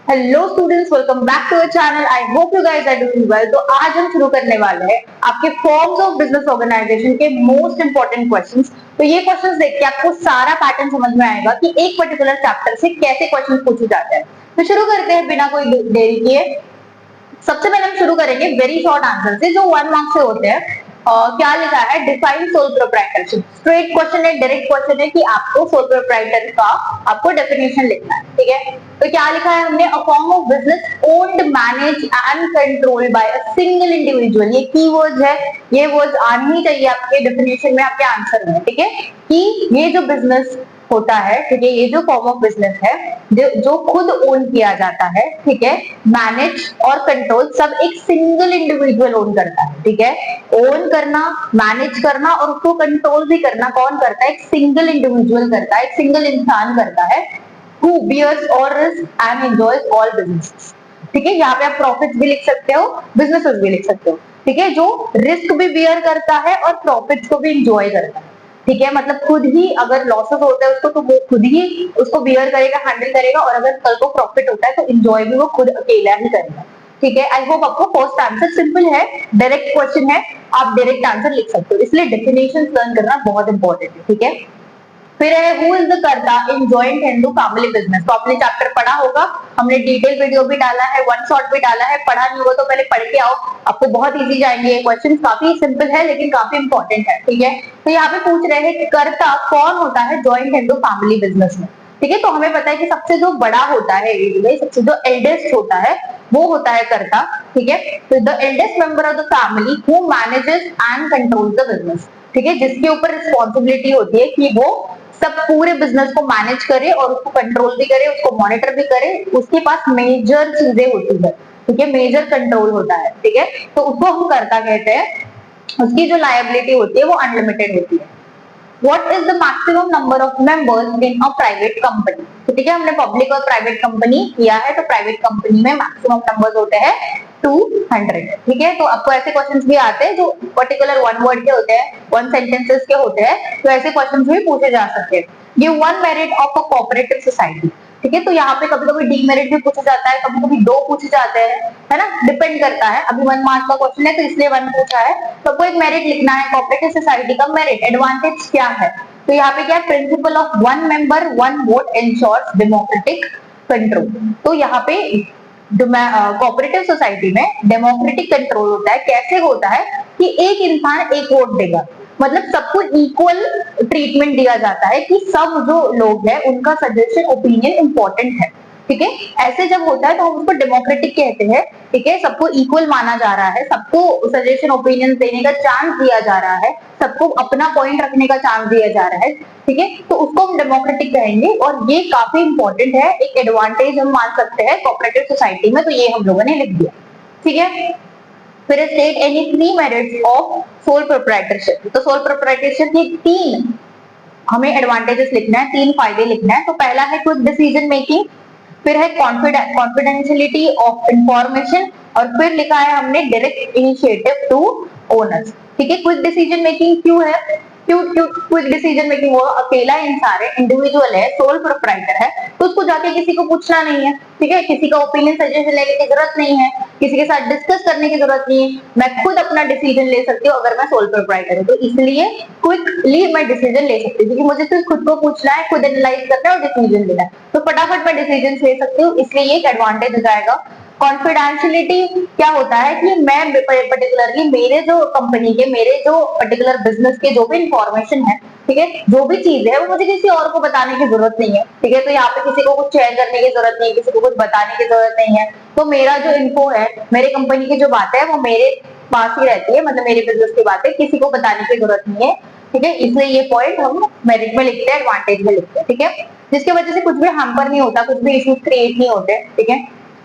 Hello students, welcome back to our channel. I hope you guys are doing well. तो आज हम शुरू करने वाले हैं आपके फॉर्म्स ऑफ बिजनेस ऑर्गेनाइजेशन के मोस्ट इंपोर्टेंट क्वेश्चंस। तो ये क्वेश्चंस देख के आपको सारा पैटर्न समझ में आएगा कि एक पर्टिकुलर चैप्टर से कैसे क्वेश्चंस पूछे जाते हैं। तो शुरू करते हैं बिना कोई देरी किए। सबसे पहले हम शुरू करेंगे वेरी शॉर्ट आंसर से, जो 1 मार्क से होते हैं। क्या लिखा है? Define sole proprietorship. Straight question है, डायरेक्ट क्वेश्चन है कि आपको सोल प्रोप्राइटर का आपको डेफिनेशन लिखना है। ठीक है, तो क्या लिखा है हमने? A form of business owned, manage and controlled by a single individual. ये कीवर्ड्स है, ये वर्ड्स आने ही चाहिए आपके डेफिनेशन में, आपके आंसर में। ठीक है, कि ये जो बिजनेस होता है, ठीक है, ये जो फॉर्म ऑफ बिजनेस है जो खुद ओन किया जाता है, ठीक है, मैनेज और कंट्रोल सब एक सिंगल इंडिविजुअल ओन करता है। ठीक है, ओन करना, मैनेज करना और उसको कंट्रोल भी करना कौन करता है? एक सिंगल इंडिविजुअल करता है, एक सिंगल इंसान करता है। who bears all risk and enjoys all businesses। ठीक है, यहाँ पे आप प्रॉफिट्स भी लिख सकते हो, बिजनेसेस भी लिख सकते हो। ठीक है, जो रिस्क भी बियर करता है और प्रॉफिट्स को भी इंजॉय करता है। ठीक है, मतलब खुद ही अगर लॉसेस होता है उसको, तो वो खुद ही उसको बियर करेगा, हैंडल करेगा, और अगर कल को प्रॉफिट होता है तो इंजॉय भी वो खुद अकेला ही करेगा। ठीक है, आई होप आपको फर्स्ट आंसर सिंपल है, डायरेक्ट क्वेश्चन है, आप डायरेक्ट आंसर लिख सकते हो, इसलिए डेफिनेशन लर्न करना बहुत इंपॉर्टेंट है। ठीक है, फिर है हु इज द कर्ता in joint Hindu family business. तो आपने चैप्टर पढ़ा होगा, हमने डिटेल वीडियो भी डाला है, वन शॉट भी डाला है। पढ़ा नहीं होगा तो पहले पढ़ के आओ, आपको बहुत इजी जाएंगे ये क्वेश्चन। काफी सिंपल है लेकिन काफी इंपॉर्टेंट है। ठीक है, तो यहाँ पे पूछ रहे हैं कि कर्ता कौन होता है जॉइंट हिंदू फैमिली बिजनेस में। ठीक है, तो हमें पता है कि सबसे जो बड़ा होता है एज में, सबसे जो एल्डेस्ट होता है वो होता है कर्ता। ठीक है, तो the eldest member of the family who manages and controls the business. ठीक है, जिसके ऊपर रिस्पॉन्सिबिलिटी होती है कि वो सब पूरे बिजनेस को मैनेज करे और उसको कंट्रोल भी करे, उसको मॉनिटर भी करे। उसके पास मेजर चीजें होती है। ठीक है, मेजर कंट्रोल होता है। ठीक है, तो उसको हम कर्ता कहते हैं। उसकी जो लायबिलिटी होती है वो अनलिमिटेड होती है। What is the maximum number of members in a private company? तो ठीक है, हमने पब्लिक और प्राइवेट कंपनी किया है, तो प्राइवेट कंपनी में मैक्सिमम नंबर्स होते हैं 200। ठीक है, तो आपको ऐसे क्वेश्चंस भी आते हैं जो पर्टिकुलर वन वर्ड के होते हैं, वन सेंटेंसेस के होते हैं, तो ऐसे क्वेश्चंस भी पूछे जा सकते हैं। Give one merit of a cooperative society. ठीक है, तो यहाँ पे कभी कभी डीमेरिट भी पूछा जाता है, कभी कभी दो पूछे जाते हैं, है ना, डिपेंड करता है। अभी 1 मार्क का क्वेश्चन है तो इसलिए 1 पूछा है, तो आपको एक मेरिट लिखना है। कोऑपरेटिव सोसाइटी का मेरिट एडवांटेज क्या है? तो यहाँ पे क्या है? Principle of one member one vote ensures democratic control. तो यहाँ पे कोऑपरेटिव सोसाइटी में डेमोक्रेटिक कंट्रोल होता है। कैसे होता है? कि एक इंसान एक वोट देगा, मतलब सबको इक्वल ट्रीटमेंट दिया जाता है, कि सब जो लोग हैं उनका सजेशन, ओपिनियन इंपॉर्टेंट है। ठीक है, ऐसे जब होता है तो हम उसको डेमोक्रेटिक कहते हैं। ठीक है, सबको इक्वल माना जा रहा है, सबको सजेशन, ओपिनियन देने का चांस दिया जा रहा है, सबको अपना पॉइंट रखने का चांस दिया जा रहा है। ठीक है, तो उसको हम डेमोक्रेटिक कहेंगे, और ये काफी इंपॉर्टेंट है, एक एडवांटेज हम मान सकते हैं कोऑपरेटिव सोसाइटी में। तो ये हम लोगों ने लिख दिया। ठीक है, फिर state any 3 merits of sole proprietorship. तो सोल प्रोप्राइटरशिप के 3 हमें एडवांटेजेस लिखना है, 3 फायदे लिखना है। तो पहला है क्विक डिसीजन मेकिंग, फिर है कॉन्फिडेंशियलिटी ऑफ इंफॉर्मेशन, और फिर लिखा है हमने डायरेक्ट इनिशिएटिव टू ओनर्स। ठीक है, क्विक डिसीजन मेकिंग क्यों है? क्यों क्यों क्विक डिसीजन मेकिंग? वो अकेला इंसान है, इंडिविजुअल है, सोल प्रोप्राइटर है, तो उसको जाके किसी को पूछना नहीं है। ठीक है, किसी का ओपिनियन, सजेशन लेने की जरूरत नहीं है, किसी के साथ डिस्कस करने की जरूरत नहीं है। मैं खुद अपना डिसीजन ले सकती हूँ अगर मैं सोल प्रोप्राइटर हूँ, तो इसलिए क्विकली मैं डिसीजन ले सकती हूँ, क्योंकि मुझे सिर्फ खुद को पूछना है, खुद एनालाइज करना है और डिसीजन लेना है, तो फटाफट मैं डिसीजन ले सकती हूँ, इसलिए ये एक एडवांटेज हो जाएगा। कॉन्फिडेंशियलिटी क्या होता है? कि मैं पर्टिकुलरली मेरे जो कंपनी के, मेरे जो पर्टिकुलर बिजनेस के जो भी इंफॉर्मेशन है, ठीक है, जो भी चीज है वो मुझे किसी और को बताने की जरूरत नहीं है। ठीक है, तो यहाँ पे किसी को कुछ शेयर करने की जरूरत नहीं है, किसी को कुछ बताने की जरूरत नहीं है। तो मेरा जो इन्फो है, मेरे कंपनी की जो बातें है वो मेरे पास ही रहती है, मतलब मेरे बिजनेस की बातें किसी को बताने की जरूरत नहीं है। ठीक है, इसलिए ये पॉइंट हम मेरिट में लिखते हैं, एडवांटेज में लिखते हैं। ठीक है, जिसकी वजह से कुछ भी हैम्पर नहीं होता, कुछ भी इश्यूज क्रिएट नहीं होते। ठीक है,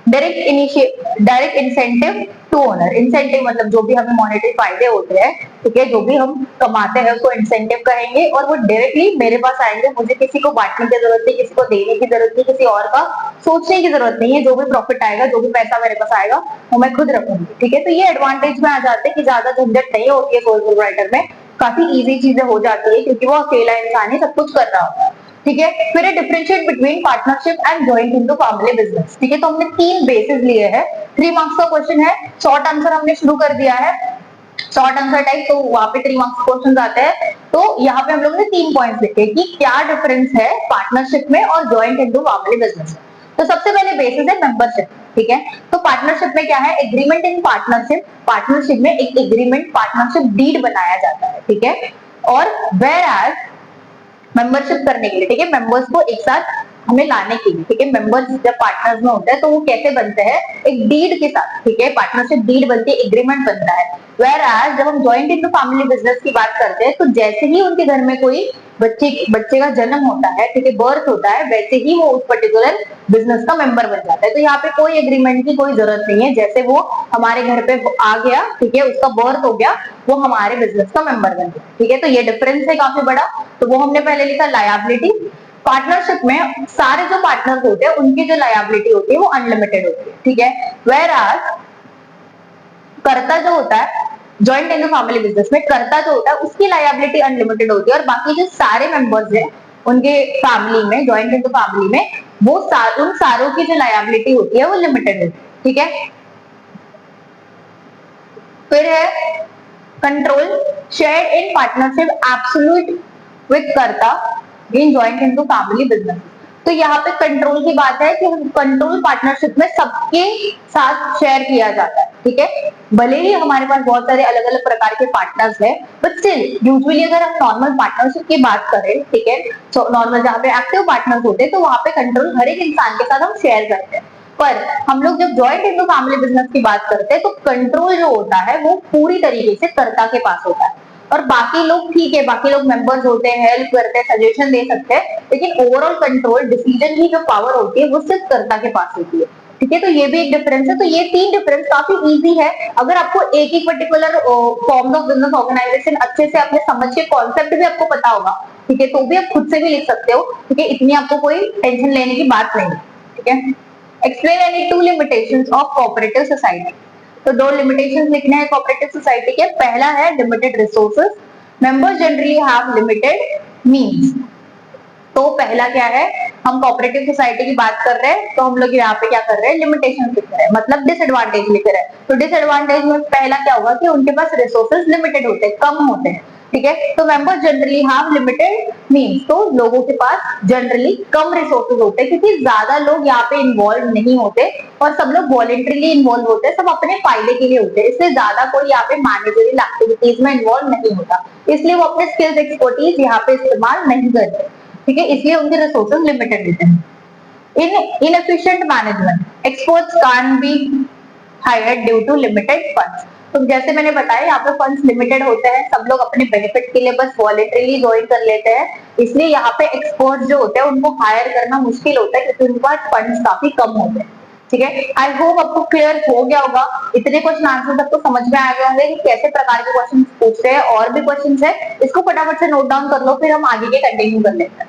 direct incentive to owner. Incentive मतलब जो भी हमें मॉनेटरी फायदे होते हैं, ठीक है, जो भी हम कमाते हैं उसको इंसेंटिव कहेंगे, और वो डायरेक्टली मेरे पास आएंगे। मुझे किसी को बांटने की जरूरत नहीं, किसी को देने की जरूरत नहीं, किसी और का सोचने की जरूरत नहीं है। जो भी प्रॉफिट आएगा, जो भी पैसा मेरे पास आएगा, वो मैं खुद रखूंगी। ठीक है, तो ये एडवांटेज में आ जाते हैं कि ज्यादा झंझट नहीं होती है सोल प्रोप्राइटर में, काफी इजी चीजें हो जाती है, क्योंकि वो अकेला इंसान ही सब कुछ कर रहा होता है। ठीक है। फिर है differentiate between partnership and joint Hindu family business. ठीक है, तो हमने 3 बेसिस लिए हैं। 3 मार्क्स का क्वेश्चन है, शॉर्ट आंसर हमने शुरू कर दिया है, शॉर्ट आंसर टाइप, तो वहां पे 3 मार्क्स क्वेश्चन आते हैं। तो यहाँ पे हम लोग ने 3 पॉइंट्स लिखे कि क्या डिफरेंस है पार्टनरशिप में और जॉइंट इनटू फैमिली बिजनेस में। तो सबसे पहले बेसिस है मेंबरशिप। ठीक है, तो पार्टनरशिप में क्या है, एग्रीमेंट इन पार्टनरशिप। पार्टनरशिप में एक एग्रीमेंट, पार्टनरशिप डीड बनाया जाता है। ठीक है, और वेयर एज मेंबरशिप करने के लिए, ठीक है, मेंबर्स को एक साथ हमें लाने के लिए, ठीक है, मेंबर्स जब पार्टनर्स में होते हैं तो वो कैसे बनते हैं, एक डीड के साथ। ठीक है, पार्टनरशिप डीड बनती है, एग्रीमेंट बनता है। वेयर एज जब हम जॉइंट इनटू फैमिली बिजनेस की बात करते हैं तो जैसे ही उनके घर में कोई बच्चे का जन्म होता है, ठीक है, बर्थ होता है, वैसे ही वो उस पर्टिकुलर बिजनेस का मेंबर बन जाता है। तो यहाँ पे कोई एग्रीमेंट की कोई जरूरत नहीं है, जैसे वो हमारे घर पे आ गया, ठीक है, उसका बर्थ हो गया, वो हमारे बिजनेस का मेंबर बन गया। ठीक है, तो ये डिफरेंस है काफी बड़ा। तो वो हमने पहले लिखा लायबिलिटी। पार्टनरशिप में सारे जो पार्टनर्स होते हैं उनकी जो लायबिलिटी होती है वो अनलिमिटेड होती है। ठीक है, वेयर एज कर्ता जो होता है जॉइंट इनटू फैमिली बिजनेस में, कर्ता जो होता है उसकी लायबिलिटी अनलिमिटेड होती है, और बाकी जो सारे मेंबर्स हैं उनके फैमिली में, जॉइंट इनटू फैमिली में, वो उन सारों की जो लायबिलिटी होती है वो लिमिटेड होती है। ठीक है, फिर है control share in partnership absolute with karta in joint Hindu family business. तो यहाँ पे कंट्रोल की बात है कि कंट्रोल पार्टनरशिप में सबके साथ शेयर किया जाता है। ठीक है, भले ही हमारे पास बहुत सारे अलग अलग प्रकार के पार्टनर्स हैं, बट स्टिल यूजुअली अगर हम नॉर्मल पार्टनरशिप की बात करें, ठीक है, तो नॉर्मल जहाँ पे एक्टिव पार्टनर्स होते हैं तो वहां पे कंट्रोल हर एक इंसान के साथ हम शेयर करते हैं। पर हम लोग जब जॉइंट इनटू फैमिली बिजनेस की बात करते हैं तो कंट्रोल जो होता है वो पूरी तरीके से कर्ता के पास होता है, और बाकी लोग ठीक है, बाकी लोग मेंबर्स होते हैं, हेल्प करते हैं, सजेशन दे सकते हैं, लेकिन ओवरऑल कंट्रोल, डिसीजन की जो पावर होती है वो सिर्फ कर्ता के पास होती है। ठीक है, तो ये भी एक डिफरेंस है। तो ये 3 डिफरेंस काफी इजी है। अगर आपको एक ही particular form of business organisation अच्छे से आपने समझ के कॉन्सेप्ट भी आपको पता होगा, ठीक है, तो भी आप खुद से भी लिख सकते हो। ठीक है, इतनी आपको कोई टेंशन लेने की बात नहीं है। ठीक है, explain any 2 limitations of cooperative society. तो 2 लिमिटेशंस लिखने हैं कोऑपरेटिव सोसाइटी के। पहला है limited resources, members generally have limited means. तो पहला क्या है, हम कोऑपरेटिव सोसाइटी की बात कर रहे हैं तो हम लोग यहाँ पे क्या कर रहे हैं, लिमिटेशन लिख रहे हैं, मतलब डिसएडवांटेज लिख रहे हैं। तो डिसएडवांटेज में पहला क्या होगा कि उनके पास रिसोर्सेज लिमिटेड होते हैं, कम होते हैं। ठीक है, तो members generally have limited means, तो लोगों के पास जनरली कम रिसोर्सेज होते हैं क्योंकि ज्यादा लोग यहाँ पे इन्वॉल्व नहीं होते और सब लोग वॉलेंटरीली इन्वॉल्व होते हैं, सब अपने फायदे के लिए होते हैं, इसलिए ज्यादा कोई यहाँ पे मैनेजरियल एक्टिविटीज में इन्वॉल्व नहीं होता, इसलिए वो अपने स्किल्स एक्सपर्टीज यहाँ पे इस्तेमाल नहीं करते। ठीक है, इसलिए उनके रिसोर्सेज लिमिटेड होते हैं। In inefficient management, experts can be hired due to limited funds. तो जैसे मैंने बताया यहाँ पे फंड्स लिमिटेड होते हैं, सब लोग अपने बेनिफिट के लिए बस वॉलेंटरीली ज्वाइन कर लेते हैं, इसलिए यहाँ पे एक्सपर्ट्स जो होते हैं उनको हायर करना मुश्किल होता है क्योंकि उनके पास फंड्स काफी कम होते हैं। ठीक है, आई होप आपको क्लियर हो गया होगा, इतने क्वेश्चन आंसर आपको समझ में आ गए होंगे कि कैसे प्रकार के क्वेश्चन पूछते हैं। और भी क्वेश्चन है, इसको फटाफट से नोट डाउन कर लो, फिर हम आगे के कंटिन्यू कर लेते हैं।